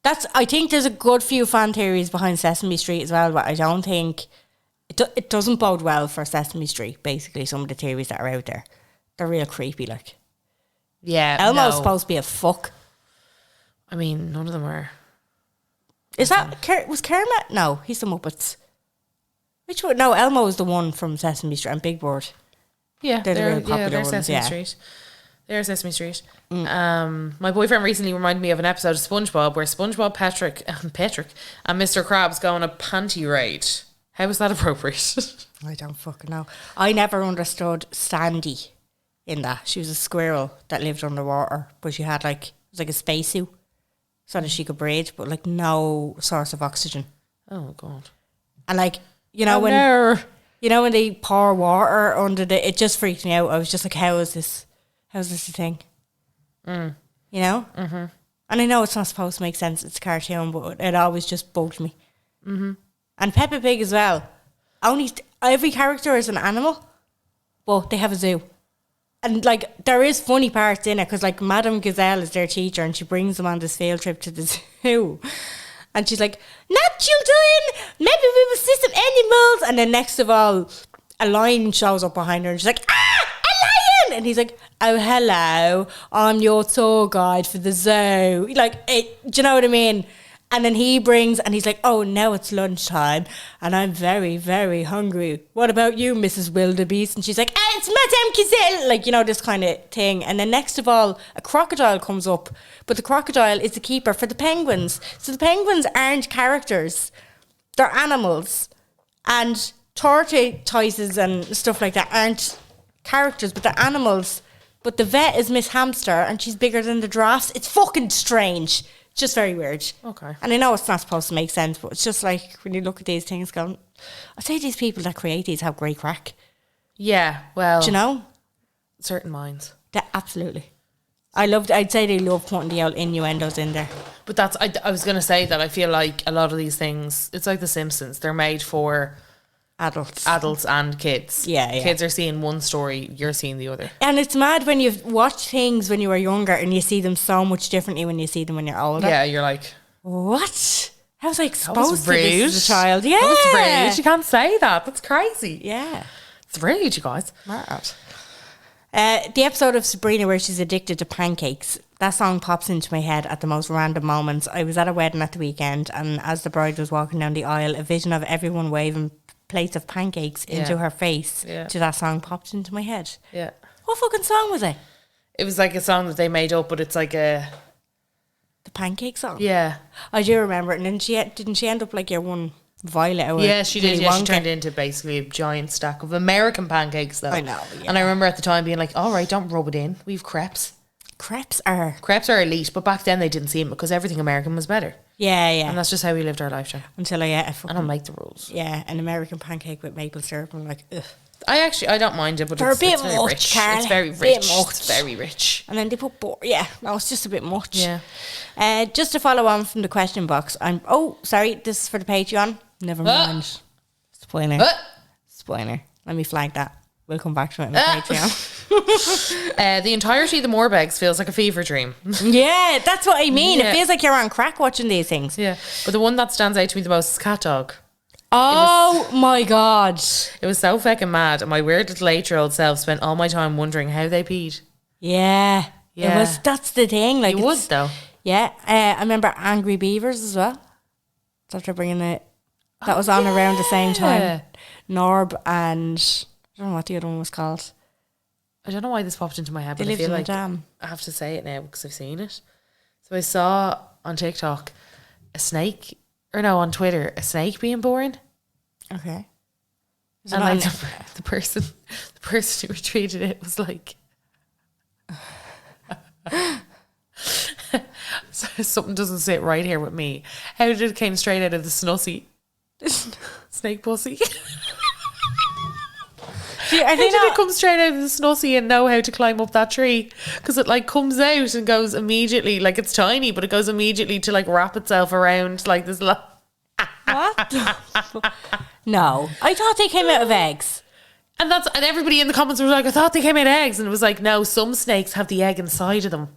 I think there's a good few fan theories behind Sesame Street as well, but I don't think it doesn't bode well for Sesame Street. Basically, some of the theories that are out there, they're real creepy. Like, yeah, Elmo's supposed to be a fuck. I mean, none of them are. Is that was Kermit? No, he's the Muppets. Which one? No, Elmo is the one from Sesame Street and Big Bird. Yeah, they're the really popular they're ones. Sesame Street. They're Sesame Street. My boyfriend recently reminded me of an episode of SpongeBob where SpongeBob, Patrick, and Mr. Krabs go on a panty raid. How is that appropriate? I don't fucking know. I never understood Sandy in that. She was a squirrel that lived underwater, but she had it was like a spacesuit so that she could breathe, but like no source of oxygen. Oh God! And when they pour water under it just freaked me out. I was just like, how is this a thing? You know? Mm-hmm. And I know it's not supposed to make sense, it's a cartoon, but it always just bugged me. Mm-hmm. And Peppa Pig as well. Every character is an animal, but they have a zoo. And like there is funny parts in it because like Madame Gazelle is their teacher and she brings them on this field trip to the zoo. And she's like, "Not children, maybe we will see some animals." And then next of all, a lion shows up behind her and she's like, "Ah, a lion!" And he's like, "Oh, hello, I'm your tour guide for the zoo." Like, do you know what I mean? And then he brings, and he's like, "Oh, now it's lunchtime, and I'm very, very hungry. What about you, Mrs. Wildebeest?" And she's like, "It's Madame Gazelle." Like, you know, this kind of thing. And then next of all, a crocodile comes up, but the crocodile is the keeper for the penguins. So the penguins aren't characters. They're animals. And tortoises and stuff like that aren't characters, but they're animals. But the vet is Miss Hamster, and she's bigger than the giraffes. It's fucking strange. Just very weird. Okay. And I know it's not supposed to make sense, but it's just like when you look at these things going, I say these people that create these have great crack. Yeah, well, Do you know? certain minds. Absolutely. I'd say they love putting the old innuendos in there. But I was going to say that I feel like a lot of these things, it's like The Simpsons. They're made for adults and kids. Yeah. Kids are seeing one story, you're seeing the other. And it's mad when you watch things when you were younger and you see them so much differently when you see them when you're older. Yeah, you're like, what? How was I exposed to rude. this as a child? Yeah. That was rude. You can't say that. That's crazy. Yeah. It's rude, you guys. Mad. The episode of Sabrina where she's addicted to pancakes, that song pops into my head at the most random moments. I was at a wedding at the weekend, and as the bride was walking down the aisle, a vision of everyone waving plates of pancakes into her face to that song popped into my head. Yeah. What fucking song was it? It was like a song that they made up, but it's like the pancake song? Yeah. I do remember it. And then didn't she end up like your one Violet? Or yeah, she did. Willy Yeah, she Wonka? turned into basically a giant stack of American pancakes, though. I know, yeah. And I remember at the time being like, all right, don't rub it in. We've crepes. Crepes are elite, but back then they didn't see them because everything American was better. Yeah. And that's just how we lived our lifetime. Until I ate a I fucking... don't make the rules. Yeah, an American pancake with maple syrup. I'm like, ugh. I don't mind it, but They're it's a bit very much, rich. Carl. It's very Bit rich. much. It's very rich. And then they put it's just a bit much. Yeah. Just to follow on from the question box, this is for the Patreon. Never mind. Spoiler. Spoiler. Let me flag that. We'll come back to it in the Patreon. The entirety of the Morbegs feels like a fever dream. Yeah, that's what I mean. Yeah. It feels like you're on crack watching these things. Yeah. But the one that stands out to me the most is Cat Dog. Oh my God. It was so fucking mad, and my weird little 8-year-old self spent all my time wondering how they peed. Yeah. Yeah. That's the thing. Like You would, though. Yeah. I remember Angry Beavers as well. So after bringing it, that was on around the same time. Norb and I don't know what the other one was called. I don't know why this popped into my head, They but I lived feel in a like dam. I have to say it now because I've seen it. So I saw on TikTok on Twitter, a snake being born. Okay. And like the person who retweeted it was like, something doesn't sit right here with me. How did it came straight out of the snussy? Snake pussy. Do Are How they did it not? come straight out of the snussie and know how to climb up that tree? Because it like comes out and goes immediately, like it's tiny, but it goes immediately to like wrap itself around like this. What? No, I thought they came out of eggs. And everybody in the comments was like, I thought they came out of eggs, and it was like, no, some snakes have the egg inside of them.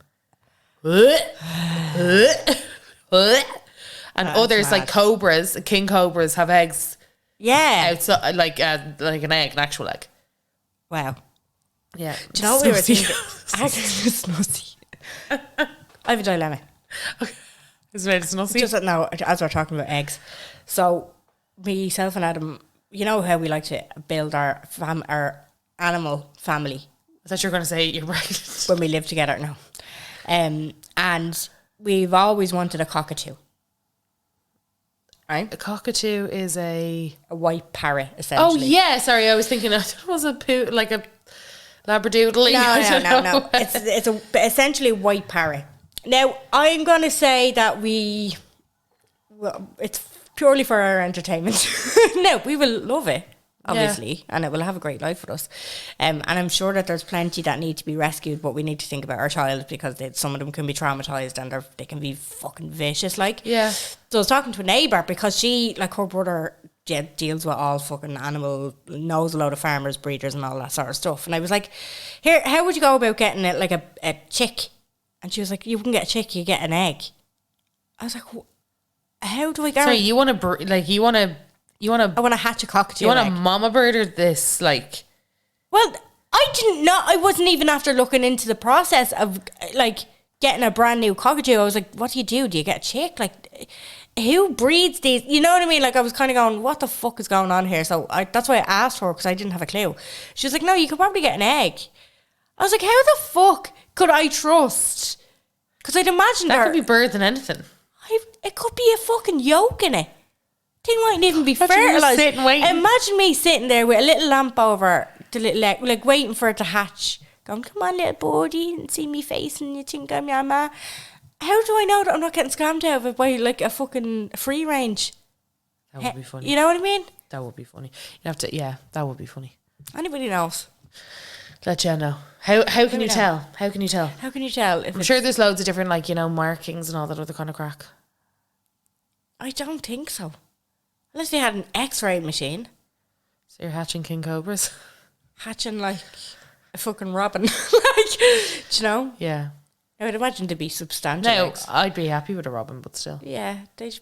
And others like cobras, king cobras, have eggs Yeah. outside, like an egg, an actual egg. Wow. Yeah. Do you know what we were Snussie. thinking? Snussie. I have a dilemma. Is it snussie? Just now, as we're talking about eggs. So, myself and Adam, you know how we like to build our animal family I thought you were going to say you're pregnant. when we live together now. And we've always wanted a cockatoo. Right? A cockatoo is a white parrot, Oh essentially. yeah, sorry, I was thinking it was a like a labradoodle. No. It's essentially a white parrot. Now, I'm going to say that it's purely for our entertainment. No, we will love it, obviously, and it will have a great life for us. And I'm sure that there's plenty that need to be rescued, but we need to think about our child because some of them can be traumatized and they can be fucking vicious, like. Yeah. So I was talking to a neighbour because she, like her brother, deals with all fucking animal, knows a lot of farmers, breeders and all that sort of stuff. And I was like, here, how would you go about getting it, like a chick? And she was like, you wouldn't get a chick, you get an egg. I was like, how do I go? Sorry, you want to I want to hatch a cockatoo. you want a egg. mama bird or this like? Well, I didn't know. I wasn't even after looking into the process of like getting a brand new cockatoo. I was like, what do you do? Do you get a chick? Like, who breeds these? You know what I mean? Like, I was kind of going, what the fuck is going on here? So that's why I asked her because I didn't have a clue. She was like, no, you could probably get an egg. I was like, how the fuck could I trust? Because I'd imagine That could be birds and anything. it could be a fucking yolk in it. Thing mightn't even be Imagine you fertilised. sitting waiting. Imagine me sitting there with a little lamp over the little egg, like waiting for it to hatch. Going, come on, little birdie, you didn't see me face and you think I'm your ma. How do I know that I'm not getting scammed out of it by like a fucking free range? That would be funny. You know what I mean? That would be funny. You have to, yeah, that would be funny. Anybody knows? Let Jen know. How can me you know. tell? How can you tell? How can you tell if I'm sure there's loads of different like, markings and all that other kind of crack. I don't think so. Unless they had an X-ray machine. So you're hatching king cobras? Hatching like a fucking robin. Like, do you know? Yeah. I would imagine to be substantial No, eggs. I'd be happy with a robin, but still. Yeah,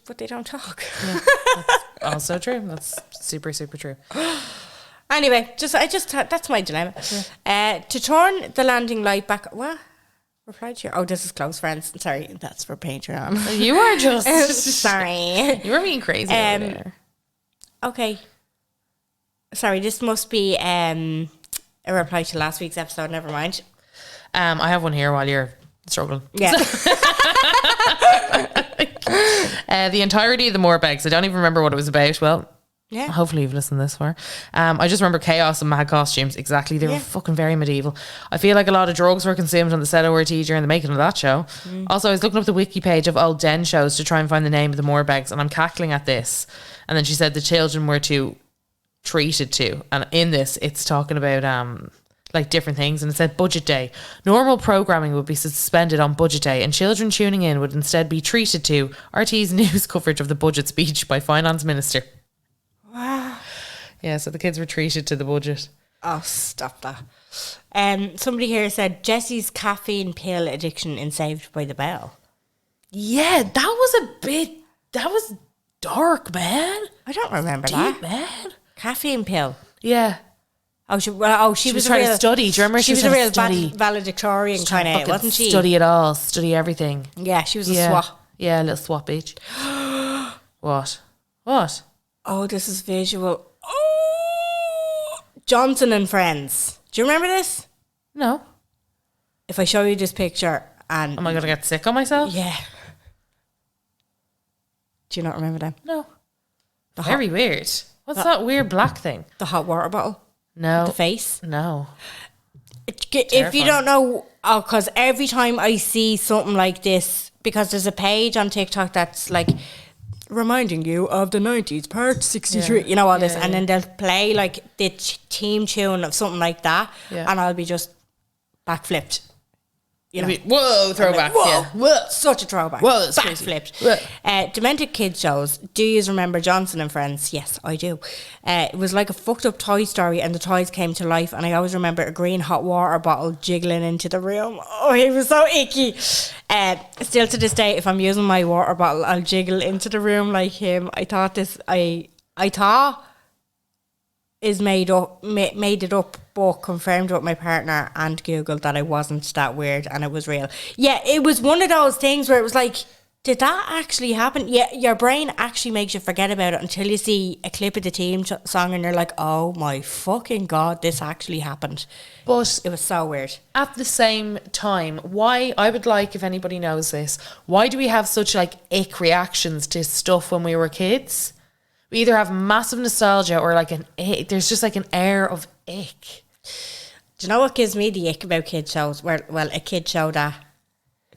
but they don't talk. Also true. That's super, super true. Anyway, that's my dilemma. To turn the landing light back. What? Reply to your. Oh, this is close friends. Sorry, that's for Patreon. You are just... Sorry. You were being crazy over there. Okay. Sorry, this must be a reply to last week's episode. Never mind. I have one here while you're struggling. Yeah. The entirety of the Morbegs. I don't even remember what it was about. Well, Yeah. hopefully you've listened this far. I just remember chaos and mad costumes. Exactly. They were fucking very medieval. I feel like a lot of drugs were consumed on the set of RT during the making of that show. Also, I was looking up the wiki page of old Den shows to try and find the name of the Morbegs, and I'm cackling at this. And then she said the children were treated to. And in this, it's talking about like different things, and it said budget day. Normal programming would be suspended on budget day, and children tuning in would instead be treated to RT's news coverage of the budget speech by Finance Minister. Wow. Yeah, so the kids were treated to the budget. Oh, stop that. Somebody here said Jesse's caffeine pill addiction in Saved by the Bell. Yeah, that was dark, man. I don't remember Deep, that. man. Caffeine pill. Yeah. She was trying to study. Do you remember She was a trying to real study? valedictorian kind of, Fucking wasn't she? Study it all. Study everything. Yeah, she was a Yeah. swat. Yeah, a little swap bitch. What? What? Oh, this is visual. Oh, Johnson and Friends. Do you remember this? No. If I show you this picture and Am I going to get sick on myself? yeah. Do you not remember them? No. The Very weird. What's that weird black thing? The hot water bottle. No. The face. No. If you Terrifying. don't know, because every time I see something like this, because there's a page on TikTok that's like, reminding you of the 90s, part 63, you know, all this. And then they'll play like the team tune of something like that. Yeah. And I'll be just backflipped. You know, Whoa, throwback. whoa, whoa, such a throwback. Whoa, that's crazy. Backflipped. Demented kids shows. Do you remember Johnson and Friends? Yes, I do. It was like a fucked up Toy Story, and the toys came to life. And I always remember a green hot water bottle jiggling into the room. Oh, it was so icky. Still to this day, if I'm using my water bottle, I'll jiggle into the room like him. I thought is made it up, but confirmed with my partner and Google that I wasn't that weird and it was real. Yeah, it was one of those things where it was like, did that actually happen? Yeah, your brain actually makes you forget about it until you see a clip of the team song and you're like, oh my fucking God, this actually happened. But it was so weird. At the same time, why, I would like, if anybody knows this, why do we have such like ick reactions to stuff when we were kids? We either have massive nostalgia or like there's just like an air of ick. Do you know what gives me the ick about kid shows? Well, a kid show that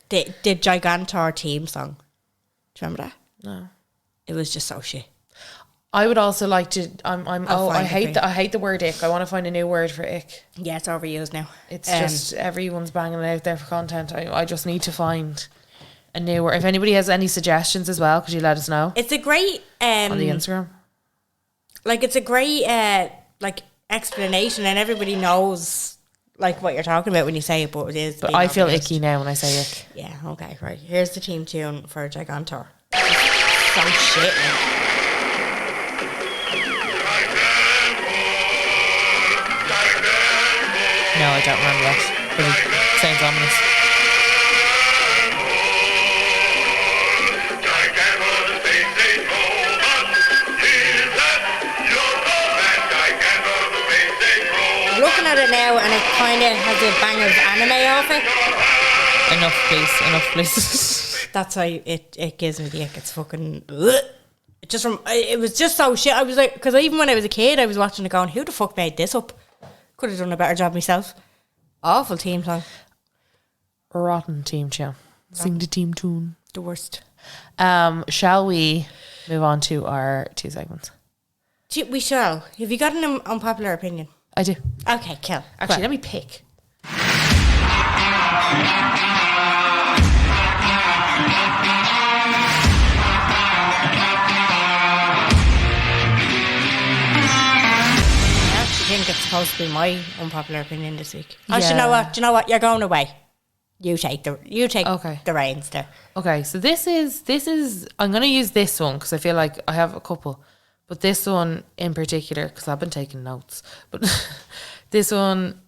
the Gigantor theme song. Do you remember that? No. It was just so shit. I would also like to. I hate the word ick. I want to find a new word for ick. Yeah, it's overused now. It's just everyone's banging it out there for content. I just need to find a new word. If anybody has any suggestions as well, could you let us know? It's a great on the Instagram. Like it's a great like explanation, and everybody knows like what you're talking about when you say it. But it is. But I feel icky now when I say ick. Yeah. Okay. Right. Here's the team tune for Gigantor. So shit. No, I don't remember that. But it sounds ominous. Looking at it now, and it kind of has a bang of anime off it. Enough, please. That's how it gives me the ick. It's fucking. It was just so shit. I was like, because even when I was a kid, I was watching it going, who the fuck made this up? Could have done a better job myself. Awful team song. Rotten team tune. Sing the team tune. The worst. Shall we move on to our 2 segments? We shall. Have you got an unpopular opinion? I do. Okay, kill. Actually, let me pick. I actually think it's supposed to be my unpopular opinion this week. Oh, do you know what? You're going away. You take the reins there. Okay, so this is I'm going to use this one because I feel like I have a couple. But this one in particular, because I've been taking notes, but this one,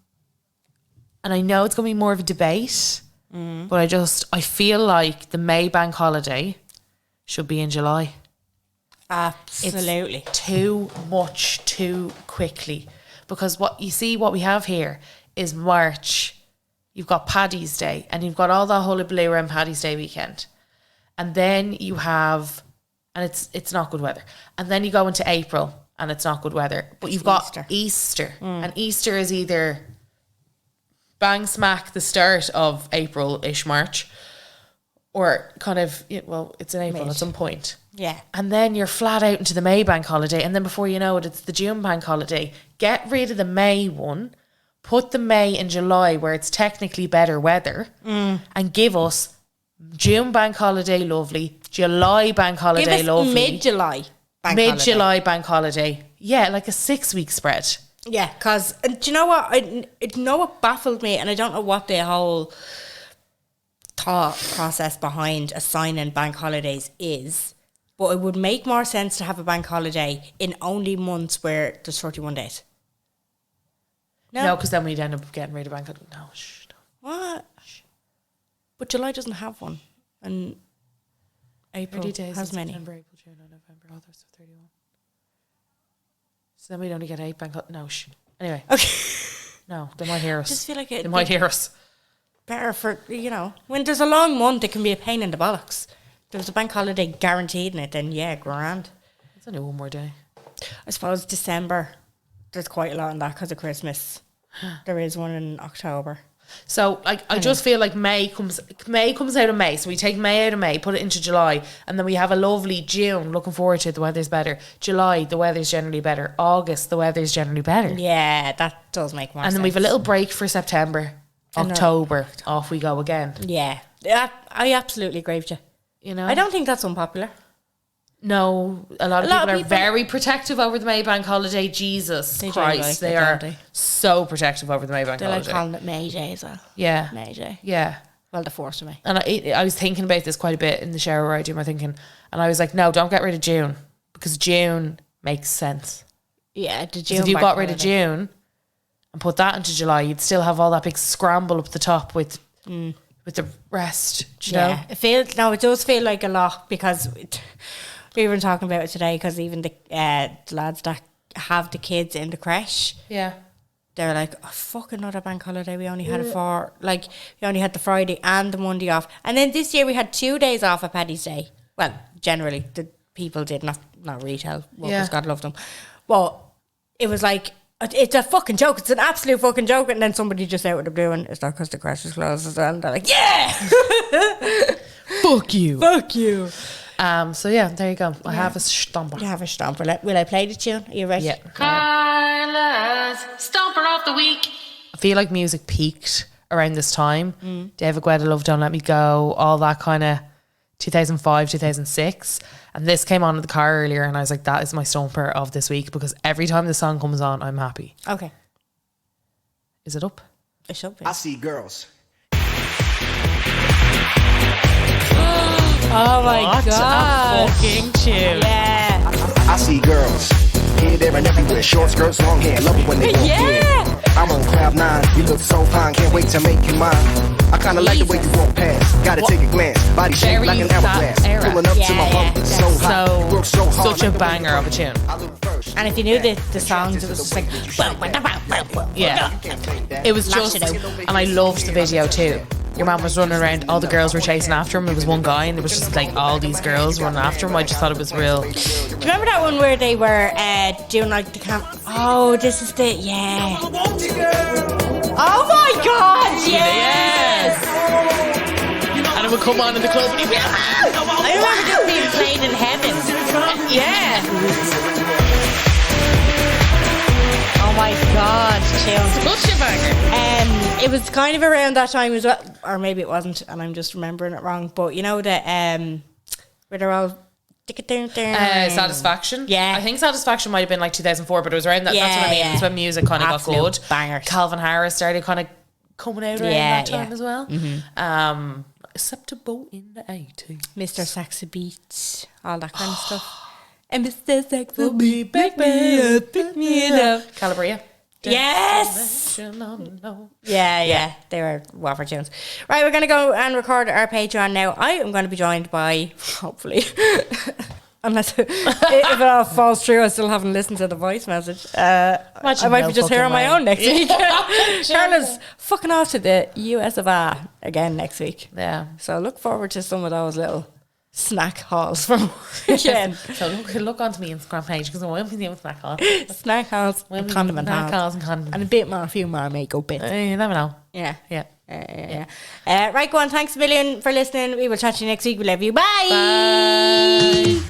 and I know it's going to be more of a debate, but I feel like the May bank holiday should be in July. Absolutely. It's too much too quickly. Because what we have here is March. You've got Paddy's Day, and you've got all that hullabaloo around Paddy's Day weekend. And then you have... and it's not good weather. And then you go into April and it's not good weather. But you've got Easter. And Easter is either bang smack the start of April-ish, March, or kind of, it's in April at some point. Yeah. And then you're flat out into the May bank holiday. And then before you know it, it's the June bank holiday. Get rid of the May one. Put the May in July where it's technically better weather. And give us June bank holiday, lovely. July bank holiday, lovely. Mid-July bank holiday. Yeah, like a 6-week spread. Yeah, because do you know what? What baffled me, and I don't know what the whole thought process behind assigning bank holidays is, but it would make more sense to have a bank holiday in only months where there's 31 days. No, because then we'd end up getting rid of bank holiday. No, shh. What? But July doesn't have one, and April has many. September, April, June, November, August, 31. So then we'd only get 8 bank holidays. No, shh. Anyway. Okay. No, they might hear us. I just feel like they might hear us. Better for, when there's a long month, it can be a pain in the bollocks. There's a bank holiday guaranteed in it, then yeah, grand. It's only one more day. I suppose December, there's quite a lot in that because of Christmas. There is one in October. So like I just feel like May comes out of May. So we take May out of May, put it into July, and then we have a lovely June. Looking forward to it. The weather's better. July, the weather's generally better. August, the weather's generally better. Yeah, that does make more sense. And then we've a little break for September. October, off we go again. Yeah, I absolutely agree with you. You know, I don't think that's unpopular. No, a lot of people are very protective over the May bank holiday. Jesus Christ, they are so protective over the May bank holiday. They're like calling it May Day as well. Yeah. May Day. Yeah. Well, the 4th of May. And I was thinking about this quite a bit in the shower where I do my thinking. And I was like, no, don't get rid of June. Because June makes sense. Yeah, the June. If you got rid of June and put that into July, you'd still have all that big scramble up the top with the rest. Do you know? It does feel like a lot because we were talking about it today because even the lads that have the kids in the creche, they're like, oh, fuck, another bank holiday. We only had it for, like, we only had the Friday and the Monday off. And then this year we had 2 days off at Paddy's Day. Well, generally, the people did, not retail workers, God love them. Well, it was like, it's a fucking joke. It's an absolute fucking joke. And then somebody just out with the blue and it's not because the creche is closed as well. And they're like, yeah! Fuck you. Fuck you. So yeah, there you go. I have a stomper. You have a stomper. Will I play the tune? Are you ready? Yeah. Carla's stomper of the week. I feel like music peaked around this time. David Guetta, Love Don't Let Me Go, all that kind of 2005, 2006. And this came on in the car earlier and I was like, that is my stomper of this week because every time the song comes on, I'm happy. Okay. Is it up? It should be. I see girls. Oh my God. A fucking tune. Yeah. I see girls. Here, there, and everywhere. Short skirts, long hair. Love it when they walk in. I'm on cloud 9. You look so fine. Can't wait to make you mine. I kinda like the way you walk past. Gotta take a glance. Body shape like an hourglass. Pulling up to my bumper. So hot. Work so hard. Such a banger of a tune. And if you knew the songs, it was just like, yeah. It was just, and I loved the video too. Your man was running around, all the girls were chasing after him. There was one guy and there was just like all these girls running after him. I just thought it was real. Do you remember that one where they were doing like the camp? Oh, this is the, yeah. Oh my God, yes! And it would come on in the club and he'd be like, I remember this being played in heaven. Yeah. Oh my God, chill. such a banger. It was kind of around that time as well, or maybe it wasn't, and I'm just remembering it wrong. But you know that where they're all Satisfaction. Yeah, I think Satisfaction might have been like 2004, but it was around that. That's what I mean. Yeah. It's when music kind of got good. Bangers. Calvin Harris started kind of coming out around that time as well. Mm-hmm. Acceptable in the 80s. Mr. Sexy Beats, all that kind of stuff. And Mr. Sexy Beat, pick me up. Calabria. Yes. Yeah. They were whopper tunes. Right, we're going to go and record our Patreon now. I am going to be joined by, hopefully, unless if it all falls through, I still haven't listened to the voice message. I might be just here on my own next week. Carla's fucking off to the US of A again next week. Yeah. So look forward to some of those little snack hauls from again. So look onto my Instagram page because I want to see what snack hauls. Snack hauls and condiment hauls. And a bit more, a few more makeup bits. You never know. Yeah. Yeah. Right, go on. Thanks a million for listening. We will chat to you next week. We love you. Bye. Bye.